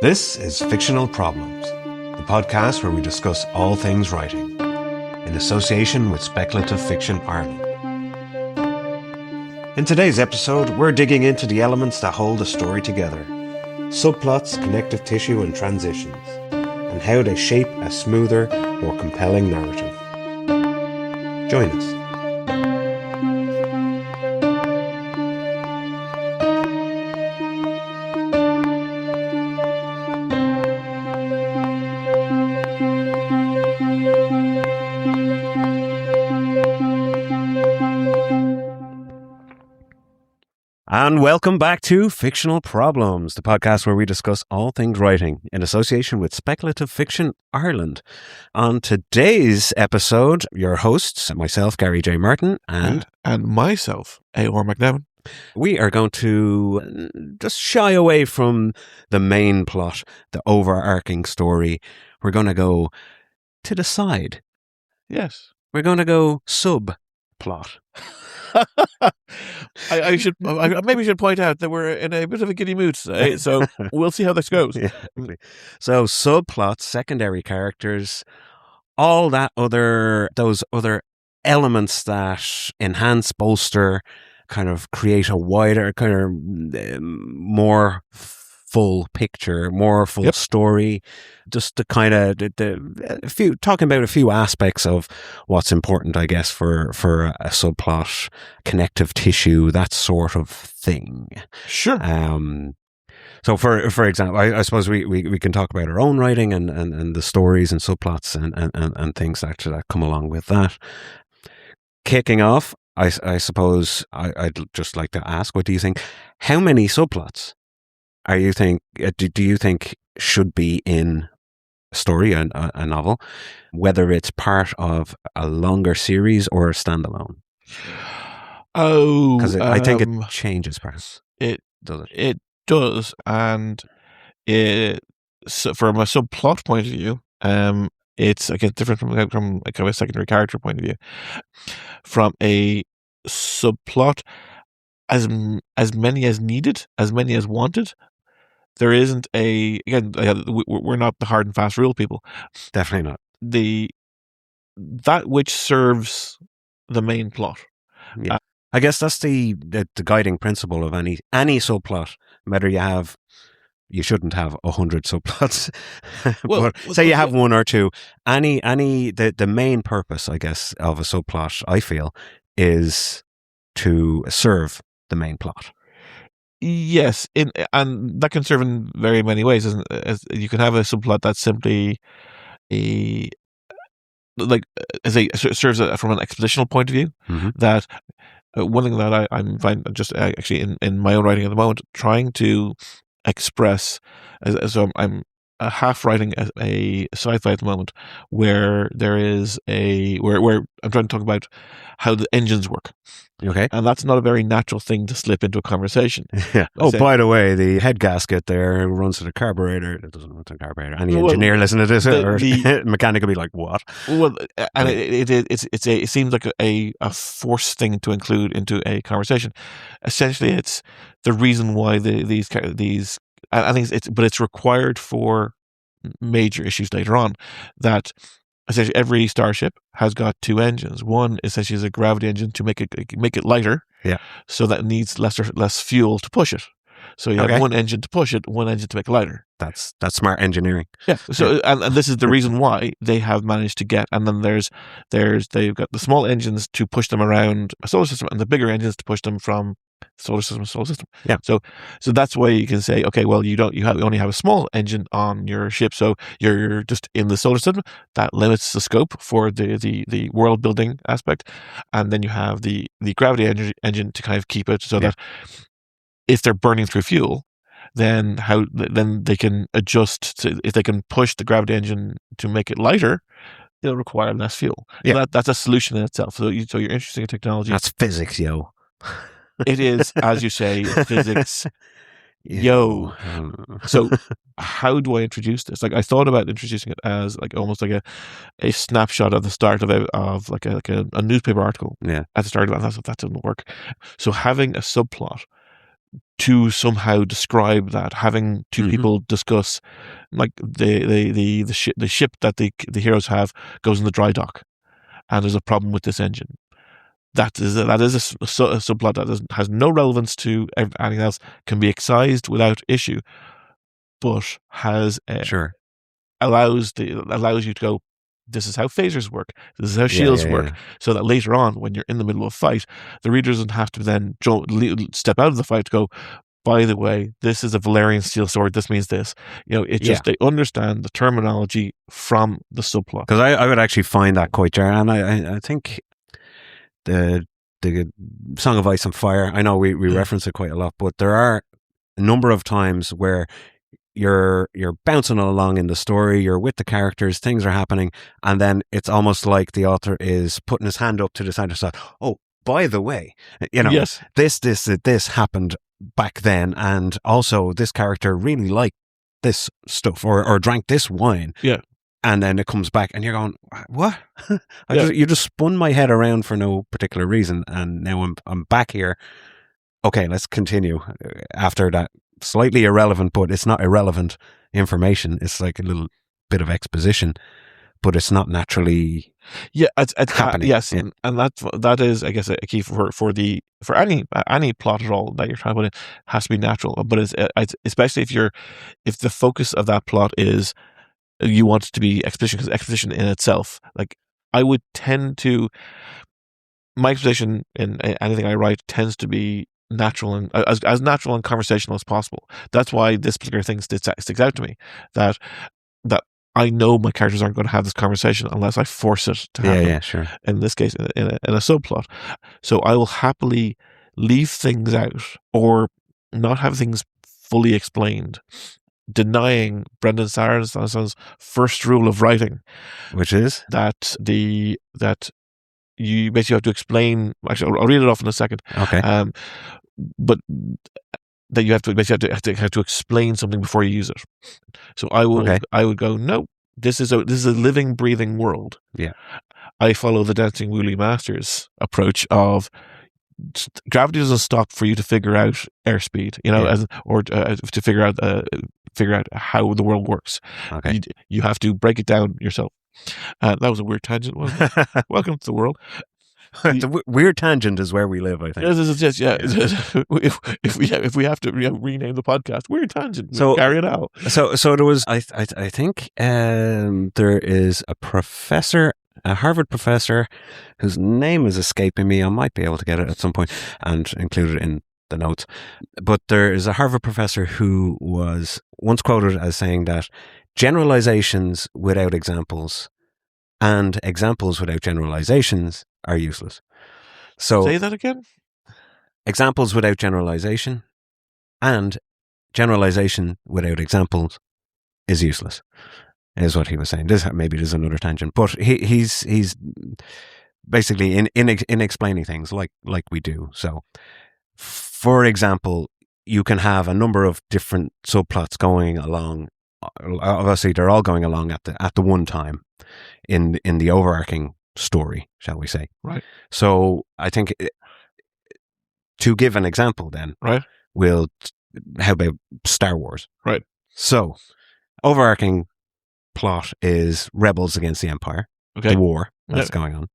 This is Fictional Problems, the podcast where we discuss all things writing, in association with Speculative Fiction Ireland. In today's episode, we're digging into the elements that hold a story together, subplots, connective tissue and transitions, and how they shape a smoother, more compelling narrative. Join us. And welcome back to Fictional Problems, the podcast where we discuss all things writing in association with Speculative Fiction Ireland. On today's episode, your hosts, myself, Gary J. Martin, and myself, A.R. McNevin. We are going to just shy away from the main plot, the overarching story. We're going to go to the side. Yes. We're going to go subplot. I maybe should point out that we're in a bit of a giddy mood today, so we'll see how this goes. Yeah. So subplots, secondary characters, all those other elements that enhance, bolster, kind of create a wider, kind of more full picture, more full story. Just to kind of talking about a few aspects of what's important, I guess, for a subplot, connective tissue, that sort of thing. Sure. So for example, I suppose we can talk about our own writing and the stories and subplots and things that come along with that. Kicking off, I suppose I'd just like to ask, what do you think? How many subplots do you think should be in a story, a novel, whether it's part of a longer series or a standalone? Oh, because I think it changes, perhaps. It does. It does, and from a subplot point of view, it's again different from a kind of a secondary character point of view. From a subplot, as many as needed, as many as wanted. There isn't we're not the hard and fast rule people. Definitely not. That which serves the main plot. Yeah. I guess that's the guiding principle of any subplot. Whether you shouldn't have 100 subplots. But say you have one or two. The main purpose, I guess, of a subplot, I feel, is to serve the main plot. Yes, and that can serve in very many ways. As you can have a subplot that's simply serves from an expositional point of view. Mm-hmm. That one thing that I'm finding just actually in my own writing at the moment, trying to express. So I'm half writing a sci-fi at the moment, where there is where I'm trying to talk about how the engines work. Okay. And that's not a very natural thing to slip into a conversation. Yeah. Oh, by the way, the head gasket there runs to the carburetor. It doesn't run to the carburetor. Any engineer listening to this, or mechanic will be like, what? Well, and it seems like a forced thing to include into a conversation. Essentially, it's the reason why these I think it's required for major issues later on, that essentially every starship has got two engines. One essentially is a gravity engine to make it lighter. Yeah. So that needs less fuel to push it. So you have one engine to push it, one engine to make it lighter. That's smart engineering. Yeah. So and this is the reason why they have managed to get. And then they've got the small engines to push them around a solar system, and the bigger engines to push them from solar system. Yeah. So that's why you can say, okay, well, you only have a small engine on your ship, so you're just in the solar system. That limits the scope for the world building aspect, and then you have the gravity engine to kind of keep it so that if they're burning through fuel, then they can adjust to, if they can push the gravity engine to make it lighter, it'll require less fuel. Yeah. So that's a solution in itself. So you're interested in technology. That's physics, yo. It is, as you say, physics. Yo. So how do I introduce this? Like, I thought about introducing it as like almost like a snapshot of the start of a newspaper article. Yeah. At the start of that didn't work. So having a subplot to somehow describe that, having two people discuss, like the ship that the heroes have goes in the dry dock, and there's a problem with this engine. That is a subplot that has no relevance to anything else, can be excised without issue, but has allows you to go, this is how phasers work, this is how shields work, so that later on, when you're in the middle of a fight, the reader doesn't have to then step out of the fight to go, by the way, this is a Valerian steel sword, this means this. Just they understand the terminology from the subplot. Because I would actually find that quite jarring, and I think the Song of Ice and Fire, I know we reference it quite a lot, but there are a number of times where you're bouncing along in the story, you're with the characters, things are happening, and then it's almost like the author is putting his hand up to the side of side. Oh, by the way, yes, this happened back then, and also this character really liked this stuff or drank this wine. Yeah. And then it comes back and you're going, what? You just spun my head around for no particular reason, and now I'm back here. Okay, let's continue after that slightly irrelevant, but it's not irrelevant information. It's like a little bit of exposition, but it's not naturally happening. Yes, and that is, I guess, a key for any plot at all that you're trying to put in, has to be natural. But it's especially if the focus of that plot is you want it to be exposition, because exposition in itself, like, I would tend to, my exposition in anything I write tends to be natural and as natural and conversational as possible. That's why this particular thing sticks out to me, that I know my characters aren't going to have this conversation unless I force it to happen. Yeah, sure. In this case, in a subplot. So I will happily leave things out or not have things fully explained, denying Brendan Sanderson's first rule of writing, which is that you basically have to explain. Actually, I'll read it off in a second. Okay. But that you have to basically have to explain something before you use it. So I would go, no, this is a living, breathing world. Yeah. I follow the Dancing Woolly Masters approach of gravity doesn't stop for you to figure out airspeed, or to figure out how the world works. Okay. You have to break it down yourself. That was a weird tangent, wasn't it? Welcome to the world. The weird tangent is where we live, I think. Yes. If we have to rename the podcast, weird tangent. So carry it out. So there was, I think, there is a Harvard professor whose name is escaping me. I might be able to get it at some point and include it in the notes. But there is a Harvard professor who was once quoted as saying that generalizations without examples and examples without generalizations are useless. So say that again. Examples without generalization and generalization without examples is useless, is what he was saying. Maybe there's another tangent, but he's basically in explaining things like we do. So, for example, you can have a number of different subplots going along. Obviously, they're all going along at the one time in the overarching story, shall we say? Right. So, I think to give an example, then, right, how about Star Wars? Right. So, overarching plot is rebels against the Empire, the war that's going on.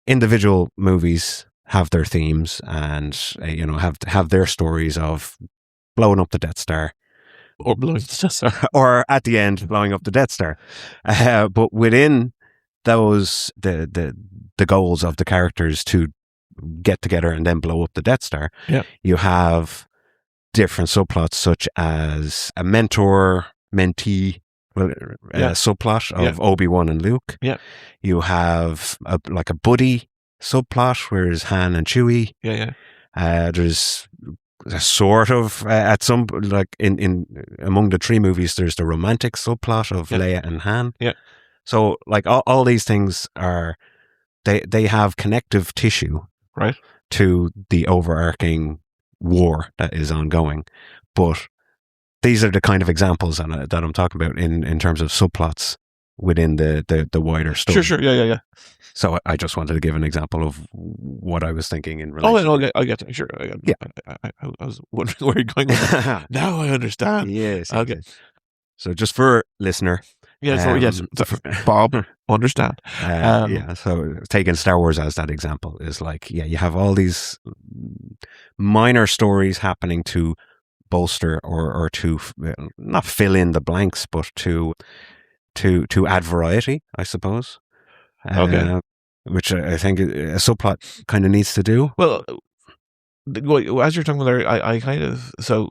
Individual movies have their themes and have their stories of blowing up the Death Star, or blowing the Death Star, or at the end blowing up the Death Star. But within those, the goals of the characters to get together and then blow up the Death Star, you have different subplots such as a mentor-mentee subplot of Obi-Wan and Luke. Yeah. You have a buddy subplot where there's Han and Chewie. There's a sort of at some, like in among the three movies, there's the romantic subplot of Leia and Han. Yeah. So like all these things are they have connective tissue, right, to the overarching war that is ongoing, but these are the kind of examples that I'm talking about in terms of subplots within the wider story. Sure. Yeah. So I just wanted to give an example of what I was thinking in Oh, relation. no, I get it. Sure. Yeah. I was wondering where you're going with that. Now I understand. Yes. Okay. So just for listener. Yeah. So yes, Bob, understand. Yeah. So taking Star Wars as that example is like, yeah, you have all these minor stories happening to bolster or to not fill in the blanks, but to add variety, I suppose. Okay. Which I think a subplot kind of needs to do. Well, as you're talking about there, I kind of so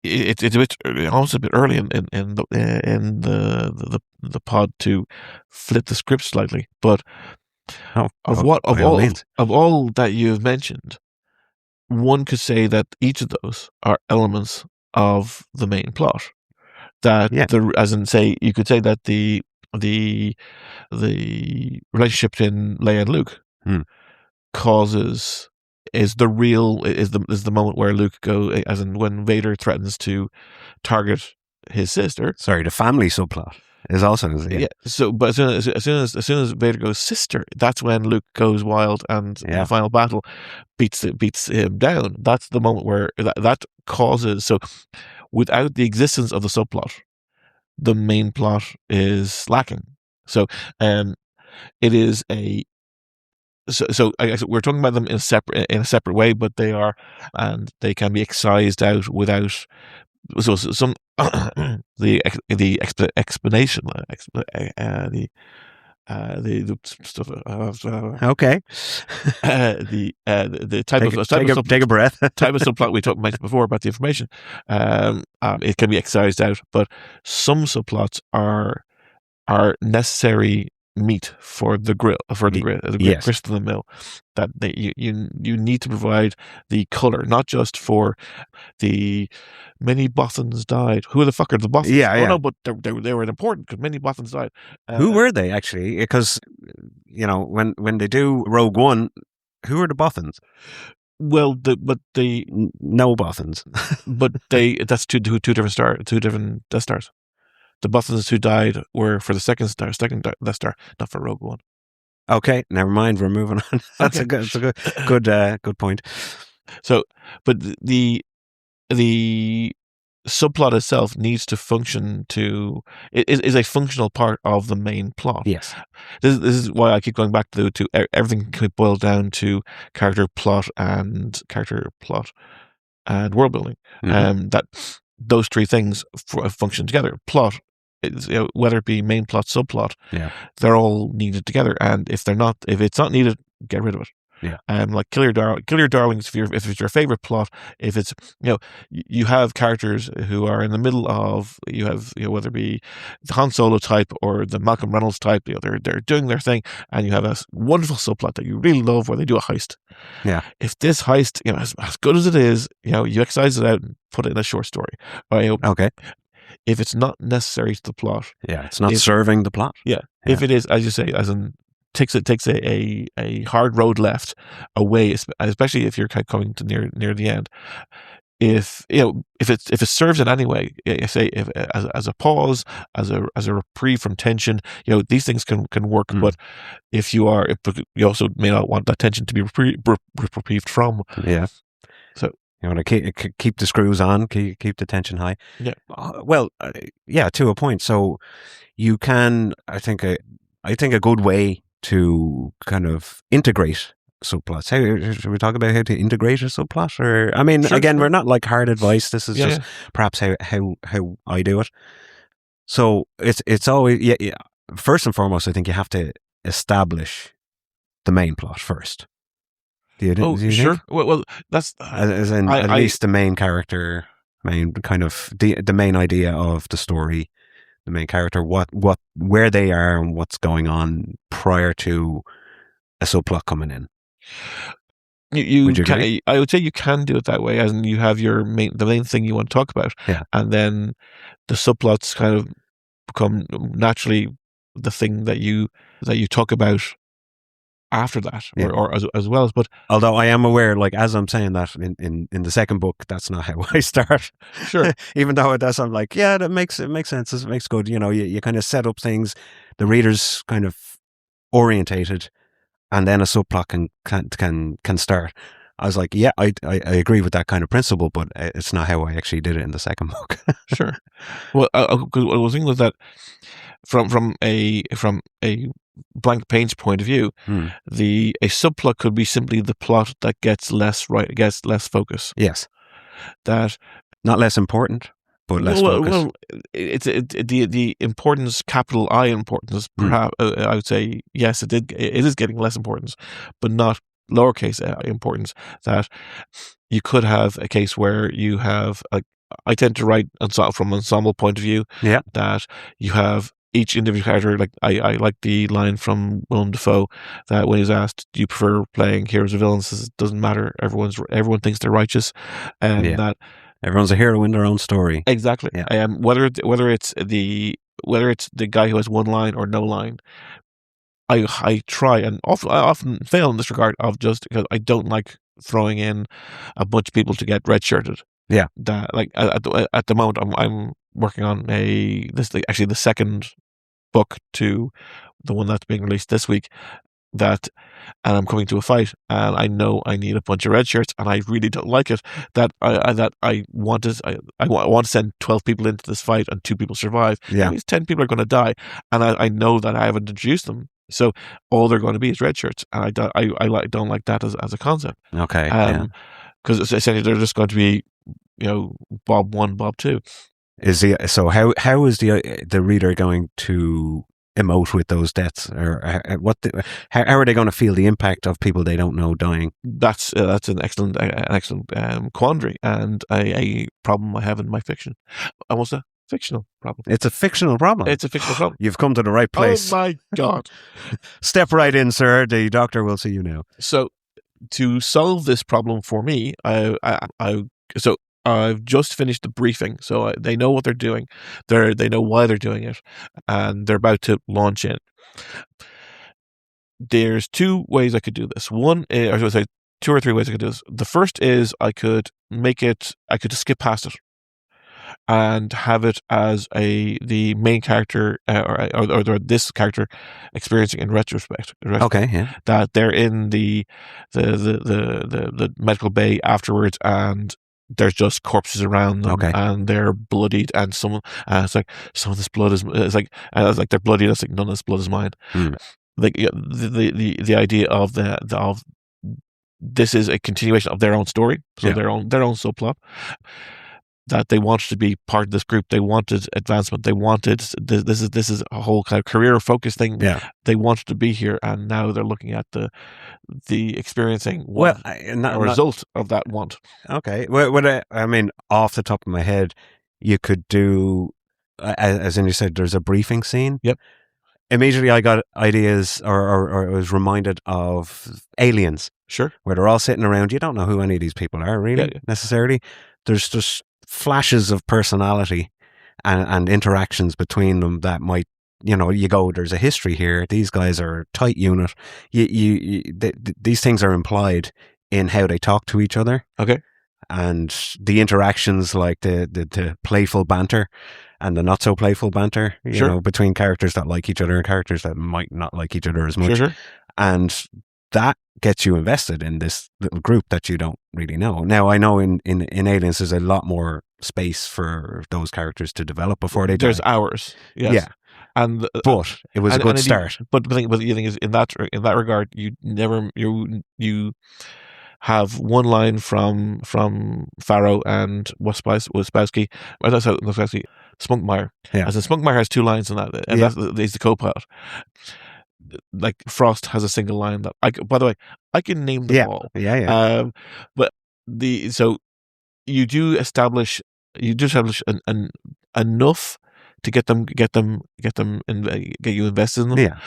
it's a bit almost a bit early in the pod to flip the script slightly, but of all that you've mentioned, one could say that each of those are elements of the main plot. That as in say, you could say that the relationship between Leia and Luke is the moment where Luke as in when Vader threatens to target his sister. Sorry, the family subplot is also So, but as soon as Vader goes sister, that's when Luke goes wild and in the final battle beats him down. That's the moment where that causes. So, without the existence of the subplot, the main plot is lacking. So, it is a. So I guess we're talking about them in a separate way, but they are, and they can be excised out without. So some the explanation, the stuff. Okay. The type of take a breath. Type of subplot we mentioned before about the information. It can be excised out, but some subplots are necessary meat for the grill, grist in the mill. That you need to provide the color, not just for the many Bothans died. Who the fuck are the Bothans? Yeah. No, but they were important because many Bothans died. Who were they actually? Because when they do Rogue One, who are the Bothans? Well, no Bothans, but that's two different Death Stars. The Bothans who died were for the second Death Star, not for Rogue One. Okay, never mind. We're moving on. That's a good point. So, but the subplot itself needs to function is a functional part of the main plot. Yes. This is why I keep going back to everything can boil down to character plot and world building. That those three things function together. Plot, whether it be main plot, subplot, they're all needed together. And if it's not needed, get rid of it. Yeah. Like kill your darlings if it's your favorite plot. If it's you have characters who are in the middle of whether it be the Han Solo type or the Malcolm Reynolds type, they're doing their thing, and you have a wonderful subplot that you really love where they do a heist. Yeah. If this heist, as good as it is, you excise it out and put it in a short story. Okay. If it's not necessary to the plot, it's not serving the plot. Yeah. If it is, as you say, as in takes a hard road left away, especially if you're coming to near the end. If it serves in any way, say as a pause, as a reprieve from tension, these things can work. But if you also may not want that tension to be reprieved from. Yeah. So you want to keep the screws on, keep the tension high. Yeah. To a point. So you can, I think a good way to kind of integrate subplots. Should we talk about how to integrate a subplot? Or we're not like hard advice. This is just perhaps how I do it. So it's always first and foremost, I think you have to establish the main plot first. Do you sure. think? Well, that's as in at least the main character, the main idea of the story. The main character, where they are and what's going on prior to a subplot coming in. I would say you can do it that way, as in you have the main thing you want to talk about, and then the subplots kind of become naturally the thing that you talk about after that, Yeah. or as well as. But although I am aware, like as I'm saying that in the second book, that's not how I start. sure, Even though it does, I'm like, yeah, it makes sense. It makes good. You kind of set up things, the reader's kind of orientated, and then a subplot can start. I was like, yeah, I agree with that kind of principle, but it's not how I actually did it in the second book. sure. Well, because what I was thinking was that from a blank page point of view, a subplot could be simply the plot that gets less focus. Yes, That not less important, but less focus. Well, it's the importance, capital I importance. Perhaps I would say yes, it is getting less importance, but not lowercase importance. That you could have a case where you have I tend to write from an ensemble point of view. Yeah, that you have each individual character. Like I like the line from Willem Dafoe that when he's asked, "Do you prefer playing heroes or villains?" Says, it doesn't matter. Everyone thinks they're righteous, and that. Everyone's a hero in their own story. Exactly. Yeah. Whether it's the guy who has one line or no line, I try, and I often fail in this regard of just because I don't like throwing in a bunch of people to get redshirted. Yeah. That like at the moment I'm working on actually the second book to the one that's being released this week. And I'm coming to a fight, and I know I need a bunch of red shirts, and I really don't like it. That I want to send 12 people into this fight, and 2 people survive. Yeah. At least 10 people are going to die, and I know that I haven't introduced them, so all they're going to be is red shirts, and I don't like that as a concept. Okay. Because essentially they're just going to be, Bob 1, Bob 2. So how is the reader going to emote with those deaths, or how are they going to feel the impact of people they don't know dying? That's an excellent quandary, and a problem I have in my fiction. Almost a fictional problem. It's a fictional problem. It's a fictional problem. You've come to the right place. Oh my God! Step right in, sir. The doctor will see you now. So, to solve this problem for me, I've just finished the briefing, so they know what they're doing. They know why they're doing it, and they're about to launch in. There's 2 ways I could do this. One, or I should say 2 or 3 ways I could do this. The first is I could just skip past it and have it as the main character or this character experiencing in retrospect. Okay, yeah. That they're in the medical bay afterwards, and there's just corpses around them, and they're bloodied, and it's like some of this blood is they're bloody. That's like none of this blood is mine. Like the idea of this is a continuation of their own story, so their own subplot. That they wanted to be part of this group. They wanted advancement. They wanted this is a whole kind of career focused thing. Yeah. They wanted to be here, and now they're looking at the experiencing a result of that want. Okay. Well, I mean, off the top of my head, you could do, as in you said, there's a briefing scene. Yep. Immediately I got ideas or I was reminded of Aliens. Sure. Where they're all sitting around. You don't know who any of these people are really necessarily. There's just flashes of personality and interactions between them that might, you go, there's a history here. These guys are a tight unit. These things are implied in how they talk to each other. Okay. And the interactions, like the playful banter and the not so playful banter, you know, between characters that like each other and characters that might not like each other as much. Sure. And that gets you invested in this little group that you don't really know. Now, I know in Aliens, there's a lot more space for those characters to develop before they die. There's hours. Yes. Yeah. But it was a good start. But the thing is, in that regard, you have one line from Farrow and Waspowski, Spunkmeyer. Yeah. As in, Spunkmeyer has 2 lines in that, and he's the co-pilot. Like Frost has a single line that by the way, I can name them all. Yeah. But so you do establish enough to get you invested in them. Yeah.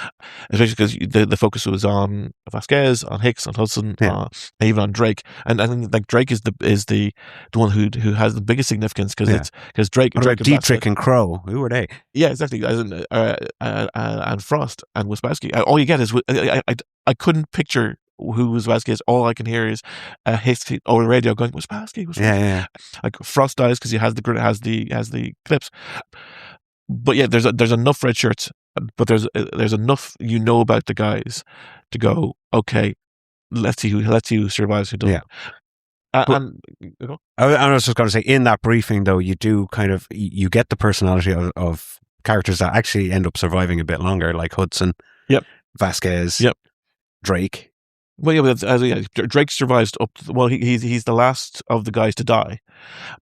Especially because the focus was on Vasquez, on Hicks, on Hudson, Yeah. and even on Drake. And I think like Drake is the one who has the biggest significance because Yeah. because Drake. What about Drake Dietrich and Crow? Who were they? Yeah, exactly. As in, and Frost and Wispowski. All you get is I couldn't picture who Wispowski is. All I can hear is Hicks over the radio going Wispowski. Yeah. Like Frost dies because he has the clips. But yeah, there's enough red shirts, but there's enough about the guys to go, okay, let's see who survives, who doesn't. Yeah. And I was just going to say, in that briefing though, you do kind of you get the personality of characters that actually end up surviving a bit longer, like Hudson, yep, Vasquez, yep, Drake. Well, yeah, but Drake survives up. Well, he's the last of the guys to die,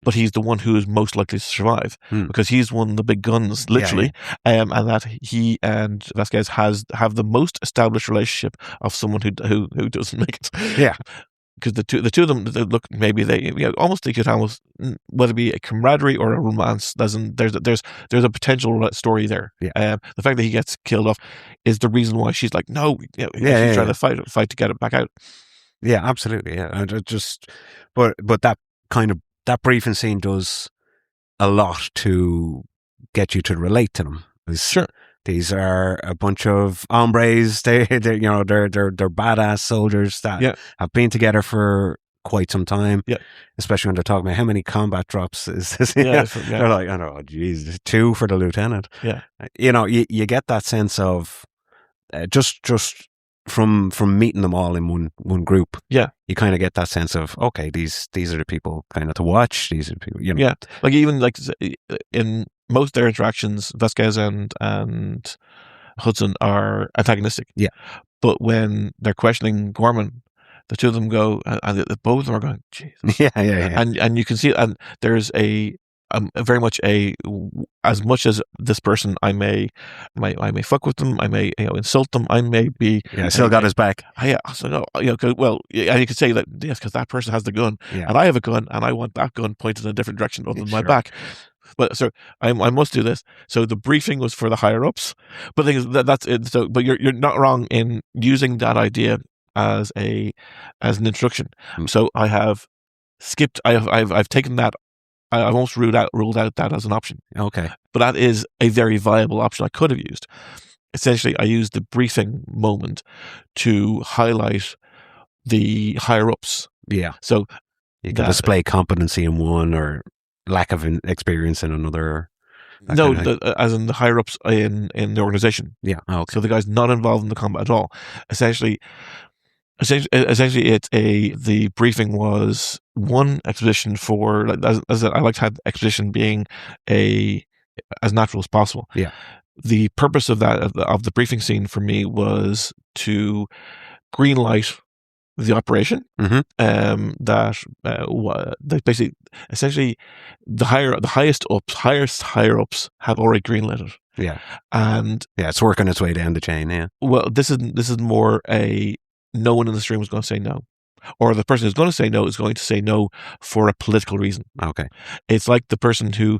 but he's the one who is most likely to survive because he's one of the big guns, literally, and that he and Vasquez have the most established relationship of someone who doesn't make it. Yeah. Because the two of them look, maybe they could almost, whether it be a camaraderie or a romance. There's a potential story there. Yeah. The fact that he gets killed off is the reason why she's like, no, she's trying to fight to get it back out. Yeah, absolutely. Yeah, but that briefing scene does a lot to get you to relate to them. Sure. These are a bunch of hombres. They're badass soldiers that have been together for quite some time. Yeah. Especially when they're talking about how many combat drops is this. Yeah. They're like, I don't know, geez, 2 for the lieutenant. Yeah. You get that sense of just from meeting them all in one group. Yeah. You kind of get that sense of, okay, these are the people kind of to watch. These are the people, Yeah. Like even like in most of their interactions, Vasquez and Hudson are antagonistic. Yeah. But when they're questioning Gorman, the two of them go, and both of them are going, Jesus. Yeah. And you can see it, and there's very much as much as this person, I may fuck with them, I may insult them, I may be. Yeah, I still got his back. Yeah, so no, well, and you could say that yes, because that person has the gun, and I have a gun, and I want that gun pointed in a different direction other than my back. But so I must do this. So the briefing was for the higher ups, but the thing is that's it. So, but you're not wrong in using that idea as an introduction. So I have skipped. I've taken that. I've almost ruled out that as an option. Okay, but that is a very viable option I could have used. Essentially, I used the briefing moment to highlight the higher ups. Yeah. So you can display competency in one or lack of experience in another. No, as in the higher ups in the organization. Yeah. Okay. So the guy's not involved in the combat at all. Essentially, the briefing was one exposition for, as I like to have exposition being as natural as possible. Yeah. The purpose of the briefing scene for me was to green light the operation. That basically, essentially, the highest higher ups have already greenlit it. Yeah, and it's working its way down the chain. Yeah. Well, this is more no one in the stream is going to say no, or the person who's going to say no is going to say no for a political reason. Okay, it's like the person who.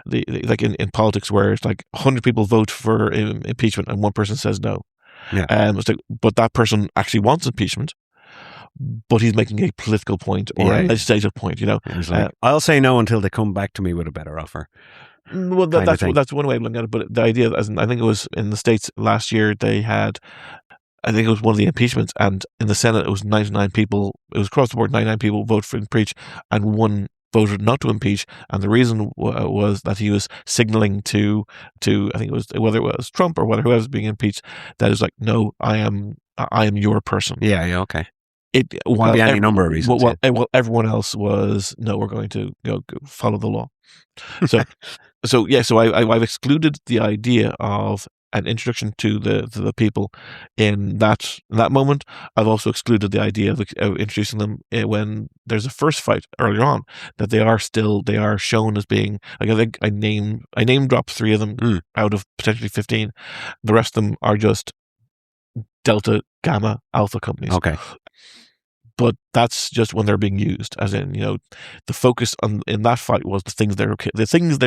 Like in politics, where it's like 100 people vote for impeachment and one person says no. Yeah. But that person actually wants impeachment, but he's making a political point or a legislative point. Like, I'll say no until they come back to me with a better offer. Well, that's one way of looking at it. But the idea, I think it was in the States last year, they had. I think it was one of the impeachments, and in the Senate it was 99 people. It was across the board, 99 people voted for impeach, and one voted not to impeach, and the reason was that he was signaling to I think it was whether it was Trump or whoever was being impeached, that is like, no, I am your person. Yeah, okay. It could be any number of reasons. Well, everyone else was no, we're going to go follow the law. So I've excluded the idea of an introduction to the people in that moment. I've also excluded the idea of introducing them when there's a first fight earlier on, that they are shown as being, like, I think I name dropped 3 of them out of potentially 15. The rest of them are just Delta, Gamma, Alpha companies. Okay. but that's just when they're being used. As in, the focus in that fight was the things they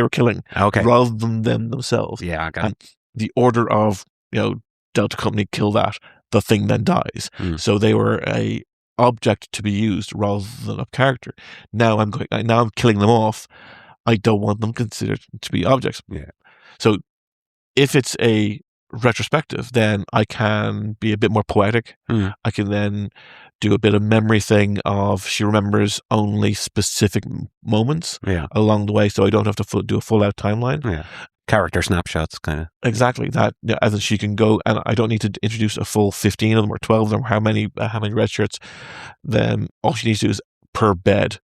were killing, Okay. rather than them themselves. Yeah, I got And the order of Delta Company kill that, the thing then dies. So they were a object to be used rather than a character. Now I'm killing them off. I don't want them considered to be objects. Yeah. So if it's a retrospective, then I can be a bit more poetic. I can then do a bit of memory thing of she remembers only specific moments along the way, so I don't have to do a full out timeline. Yeah. Character snapshots, kind of. Exactly that. As in, she can go, and I don't need to introduce a full 15 of them or 12 of them. How many red shirts? Then all she needs to do is per bed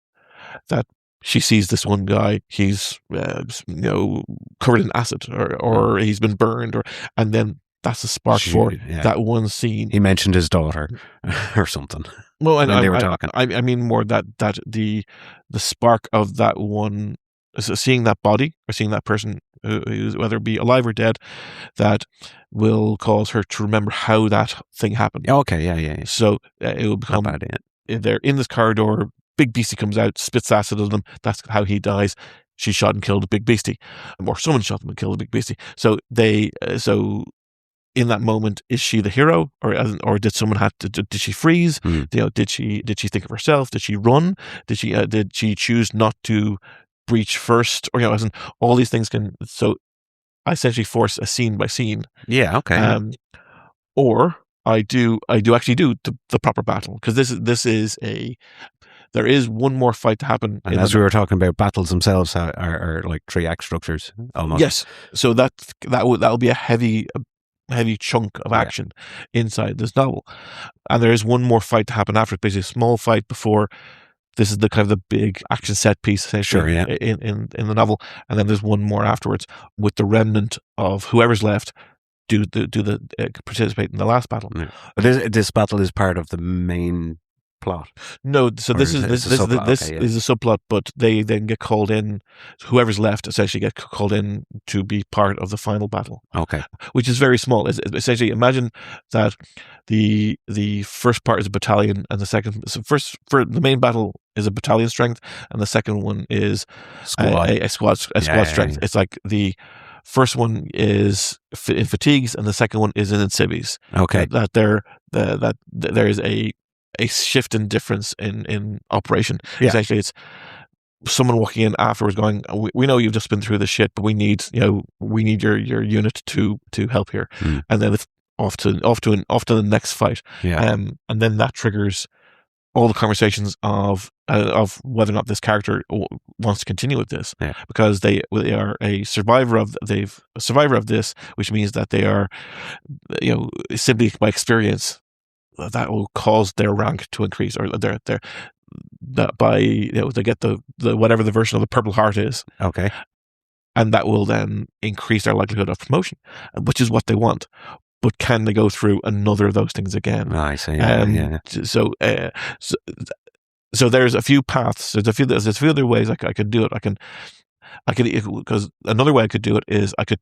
that she sees this one guy. He's covered in acid, or he's been burned, and then that's a spark for that one scene. He mentioned his daughter or something. Well, and they were talking. I mean more that the spark of that one, seeing that body or seeing that person, who's whether it be alive or dead, that will cause her to remember how that thing happened. Okay, yeah. So it will become not bad, they're in this corridor. Big Beastie comes out, spits acid at them. That's how he dies. She shot and killed a Big Beastie, or someone shot them and killed a Big Beastie. So in that moment, is she the hero, or did someone did she freeze? Did she think of herself? Did she run? Did she choose not to breach first? Or as in, all these things can. So I essentially force a scene by scene. Yeah. Okay. Or I do actually do the proper battle, because this is there is one more fight to happen. And as we were talking about, battles themselves are like 3-act structures almost. Yes. So that'll be a heavy chunk of action inside this novel. And there is one more fight to happen after it, basically a small fight before this is the kind of the big action set piece essentially in the novel. And then there's one more afterwards with the remnant of whoever's left participate in the last battle. Yeah. But this battle is part of the main plot. No, so this is a subplot, but they then get called in. Whoever's left essentially get called in to be part of the final battle. Okay, which is very small. It's essentially, imagine that the first part is a battalion, and the second for the main battle is a battalion strength, and the second one is a squad strength. It's like the first one is in fatigues, and the second one is in civvies. Okay, that there is a shift in difference in operation. Essentially, it's someone walking in afterwards going, we know you've just been through this shit, but we need your unit to help here. And then it's off to the next fight. And then that triggers all the conversations of whether or not this character wants to continue with this, because they are a survivor of this, which means that they are, simply by experience, that will cause their rank to increase, or that by they get the whatever the version of the Purple Heart is. Okay. And that will then increase their likelihood of promotion, which is what they want. But can they go through another of those things again? I see. So there's a few paths. There's a few other ways I could do it. I could, because another way I could do it is I could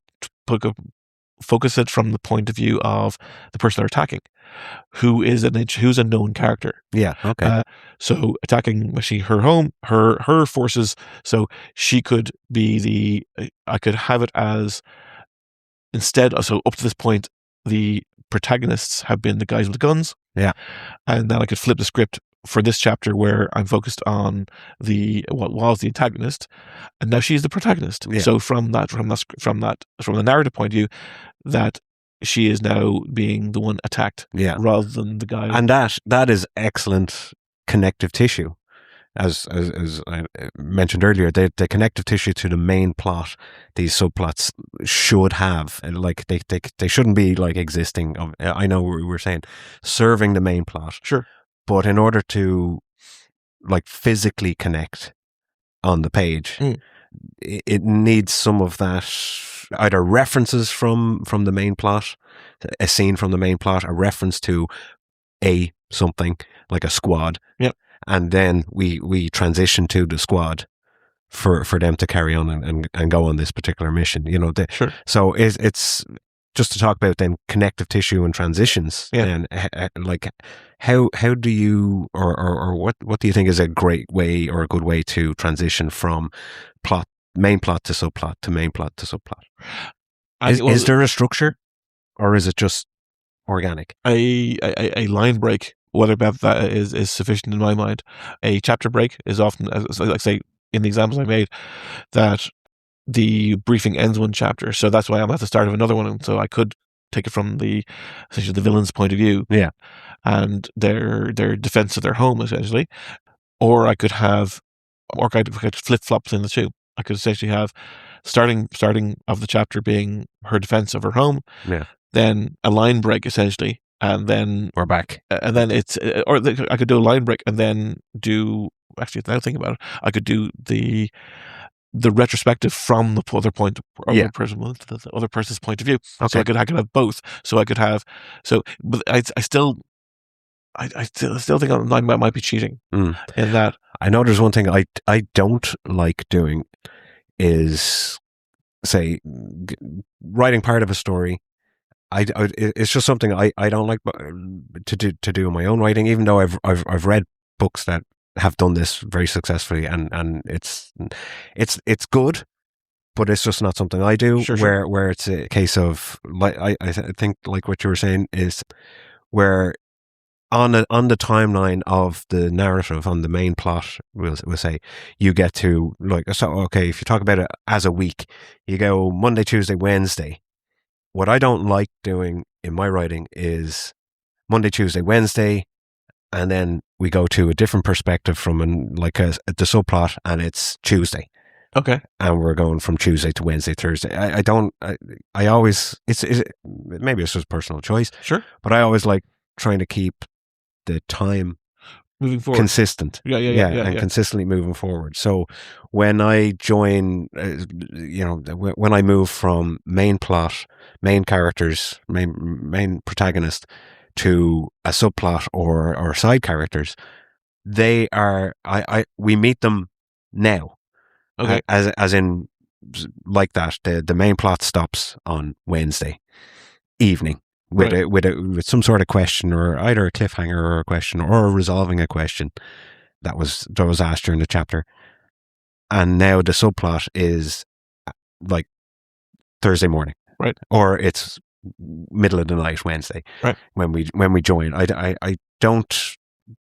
focus it from the point of view of the person they're attacking, who's a known character. Yeah. Okay. So attacking her home, her forces. So she could be I could have it as, instead. So up to this point, the protagonists have been the guys with the guns. Yeah. And then I could flip the script for this chapter where I'm focused on what was the antagonist, and now she's the protagonist. Yeah. So from the narrative point of view, that she is now being the one attacked, rather than the guy. And that is excellent connective tissue, as I mentioned earlier. The connective tissue to the main plot, these subplots should have, like they shouldn't be like existing. I know we were saying serving the main plot, sure, but in order to like physically connect on the page, it needs some of that, either references from the main plot, a scene from the main plot, a reference to something like a squad. Yep. And then we transition to the squad for them to carry on and go on this particular mission. Sure. So it's just to talk about then connective tissue and transitions, Yeah. then like how do you or what do you think is a great way or a good way to transition from main plot to subplot to main plot to subplot? Is there a structure, or is it just organic? A line break, whether that is sufficient in my mind. A chapter break is often, like say in the examples I made, that the briefing ends one chapter, so that's why I'm at the start of another one, and so I could take it from essentially the villain's point of view, Yeah, and their defense of their home essentially, or I could flip flop between the two. I could essentially have starting of the chapter being her defense of her home, yeah, then a line break essentially, and then we're back. and then I could do a line break and then do, actually now thinking about it, I could do the retrospective from the other point or Yeah. the other person's point of view. Okay. So I could have both. So I could have but I still think I might be cheating in that. I know there's one thing I don't like doing is, say, writing part of a story. It's just something I don't like to do in my own writing, even though I've read books that have done this very successfully, and it's good, but it's just not something I do. Sure. Where it's a case of, like, I think like what you were saying is where on the timeline of the narrative, on the main plot, we'll say, you get to, like, so okay, if you talk about it as a week, you go Monday, Tuesday, Wednesday. What I don't like doing in my writing is Monday, Tuesday, Wednesday, and then we go to a different perspective from the subplot, and it's Tuesday. Okay. And we're going from Tuesday to Wednesday, Thursday. I always, maybe it's just personal choice. Sure. But I always like trying to keep the time moving forward, consistent. Yeah, consistently moving forward. So when I join, when I move from main plot, main characters, main protagonist to a subplot or side characters, they are, we meet them now. Okay. As in, like that, the main plot stops on Wednesday evening with some sort of question, or either a cliffhanger or a question, or resolving a question that was asked during the chapter. And now the subplot is like Thursday morning, right? Or it's middle of the night Wednesday, right? When we join. I don't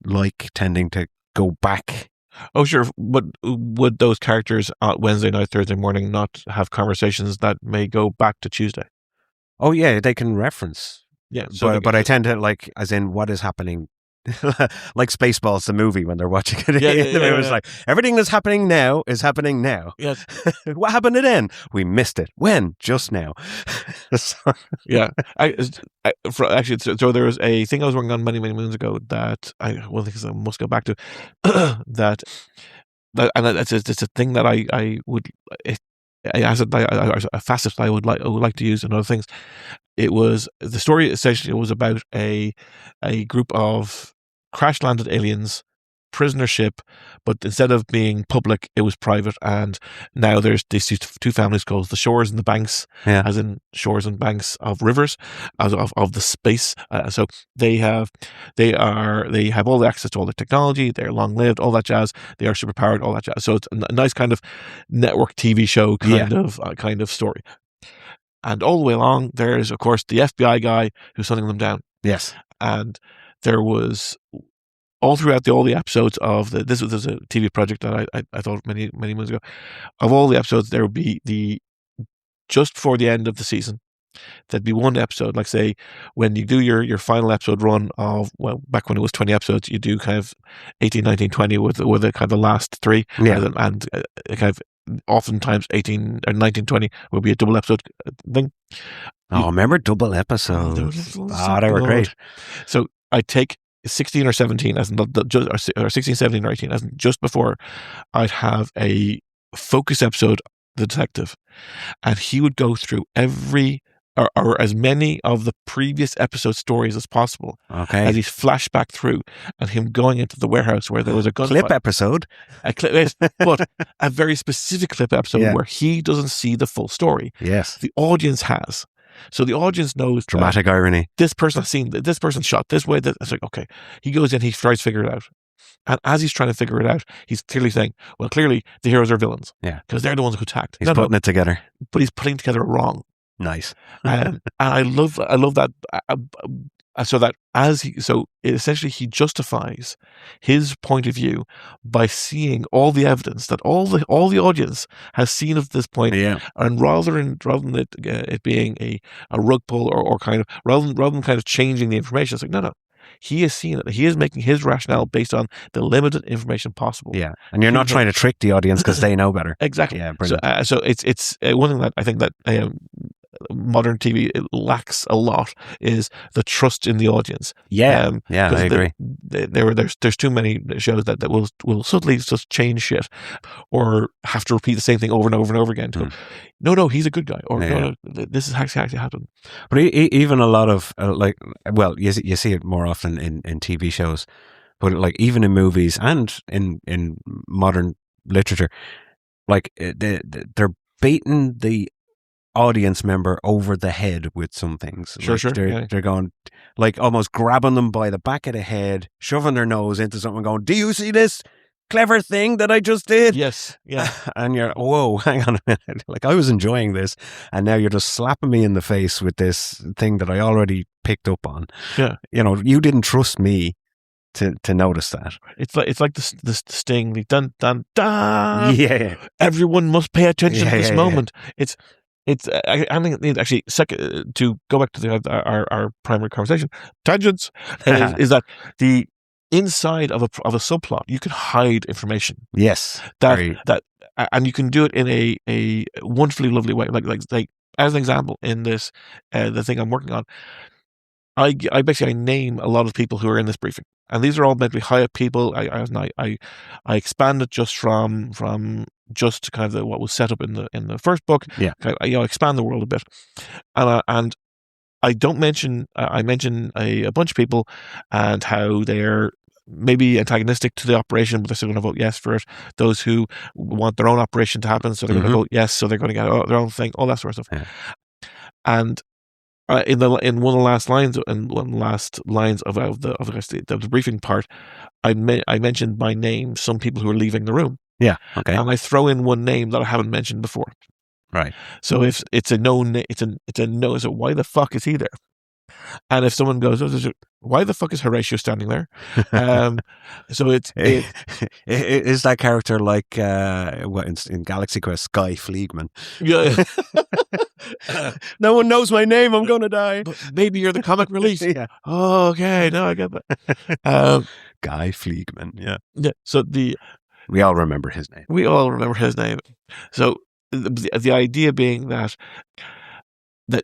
like tending to go back. Oh, sure. But would those characters Wednesday night, Thursday morning not have conversations that may go back to Tuesday? Oh yeah, they can reference. Yeah, but I tend to, like, as in what is happening, like Spaceballs, the movie, when they're watching it. It was like, everything that's happening now is happening now. Yes. What happened to then? We missed it. When? Just now. Yeah. Actually, so there was a thing I was working on many moons ago that I must go back to. that and it's a thing that I would. As a facet I would like to use in other things. It was, the story essentially was about a group of crash landed aliens, prisoner ship, but instead of being public, it was private. And now there's these two families called the shores and the banks, as in shores and banks of rivers, as of the space. So they have all the access to all the technology. They're long lived, all that jazz. They are super powered, all that jazz. So it's a nice kind of network TV show kind of story. And all the way along, there's, of course, the FBI guy who's hunting them down. Yes. And there was, all throughout all the episodes of this was a TV project that I thought many months ago. Of all the episodes, there would be just before the end of the season, there'd be one episode, like, say, when you do your final episode run of, well, back when it was 20 episodes, you do kind of 18, 19, 20 with the kind of the last three. Yeah. And kind of oftentimes 18 or 19, 20 would be a double episode thing. Remember double episodes? They were great. So I take 16 or 17 as or 16, 17 or 18 as just before, I'd have a focus episode, the detective, and he would go through every or as many of the previous episode stories as possible. Okay. As he's flashback through, and him going into the warehouse where there was a gunfight. Clip episode. A clip, but a very specific clip episode where he doesn't see the full story. Yes. The audience has. So the audience knows Dramatic irony. this person has seen this person shot this way. It's like, okay, he goes in, he tries to figure it out. And as he's trying to figure it out, he's clearly saying, well, clearly the heroes are villains. Yeah. Because they're the ones who attacked. He's putting it together. But he's putting together a wrong. Nice. And I love that. So that essentially he justifies his point of view by seeing all the evidence that all the audience has seen of this point. Yeah. And rather than it being a rug pull or kind of rather than kind of changing the information, it's like no. He has seen it. He is making his rationale based on the limited information possible. Yeah, and you're not trying to trick the audience because they know better. Exactly. Yeah, brilliant. So it's one thing that I think that modern TV lacks a lot is the trust in the audience. Yeah, I agree. There's too many shows that will subtly just change shit or have to repeat the same thing over and over and over again. To go, no, he's a good guy, or no, this is actually happened. But even a lot of you see it more often in TV shows, but like even in movies and in modern literature, like they're beating the audience member over the head with some things. Sure. They're going, like, almost grabbing them by the back of the head, shoving their nose into something, going, "Do you see this clever thing that I just did?" Yes, yeah. And you're, whoa, hang on a minute. Like, I was enjoying this, and now you're just slapping me in the face with this thing that I already picked up on. Yeah, you didn't trust me to notice that. It's like the sting, the dun dun dun. Yeah, everyone must pay attention to this moment. Yeah. I think actually to go back to our primary conversation tangents is that the inside of a subplot you can hide information. Yes, and you can do it in a wonderfully lovely way. Like as an example, in this the thing I'm working on, I basically name a lot of people who are in this briefing, and these are all meant to be high up people. I expand it just from just kind of what was set up in the first book. Yeah, expand the world a bit, and I don't mention. I mention a bunch of people and how they're maybe antagonistic to the operation, but they're still going to vote yes for it. Those who want their own operation to happen, so they're going to vote yes, so they're going to get their own thing, all that sort of stuff. Yeah. And in one of the last lines of the briefing part, I mentioned by name some people who are leaving the room. Yeah, okay. And I throw in one name that I haven't mentioned before. Right. So if it's a no, it's a no. So why the fuck is he there? And if someone goes, why the fuck is Horatio standing there? So is that character like in Galaxy Quest, Sky Fleegman? Yeah. No one knows my name. I'm gonna die. But maybe you're the comic relief. Yeah. Oh, okay. No, I get that. Guy Fleegman. Yeah. Yeah. So we all remember his name. So the idea being that